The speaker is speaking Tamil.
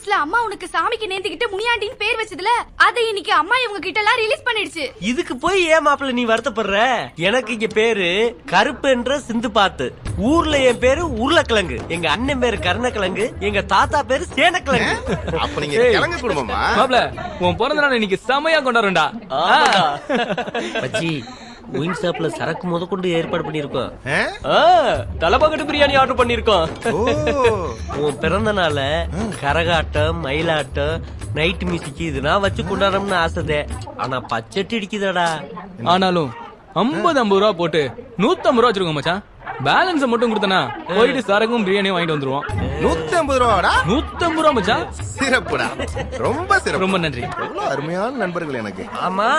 ஆபீஸ்ல அம்மா உனக்கு சாமிக்கு நேந்திக்கிட்டு முனியாண்டின்னு பேர் வச்சதுல அதை இன்னைக்கு அம்மா இவங்க கிட்ட எல்லாம் ரிலீஸ் பண்ணிடுச்சு. இதுக்கு போய் ஏன் மாப்பிள்ள நீ வருத்தப்படுற? எனக்கு இங்க பேரு கருப்பு என்ற சிந்து பாத்து. ஊர்ல என் பேரு உருளைக்கிழங்கு, எங்க அண்ணன் பேரு கருணக்கிழங்கு, எங்க தாத்தா பேரு சேனக்கிழங்கு. அப்ப நீங்க கிழங்கு குடும்பமா? மாப்பிள்ள உன் பிறந்த நாள் இன்னைக்கு செமையா கொண்டாடுறா. பச்சி ஒயின் ஷாப்ல சரக்கு முத கொண்டு ஏற்பாடு பண்ணிருக்கோம். தலபாக்கட்டு பிரியாணி ஆர்டர் பண்ணிருக்கோம். உன் பிறந்த நாள கரகாட்டம், மயிலாட்டம், நைட் மியூசிக் இதெல்லாம் வச்சு கொண்டாடணும்னு ஆசை. ஆனா பச்சட்டி அடிக்குதாடா. ஆனாலும் 50 ரூபா போட்டு 150 ரூபா வச்சிருக்கோம் மச்சான். பேலன்ஸ் மட்டும் கொடுத்தனா போயிட்டு சரக்கும் பிரியாணியும் வாங்கிட்டு வந்துருவோம். 150 ரூபாடா? 150 ரூபா மச்சான். சிறப்புடா, ரொம்ப சிறப்பு. ரொம்ப நன்றி. எவ்வளவு அருமையான நண்பர்கள் எனக்கு. ஆமா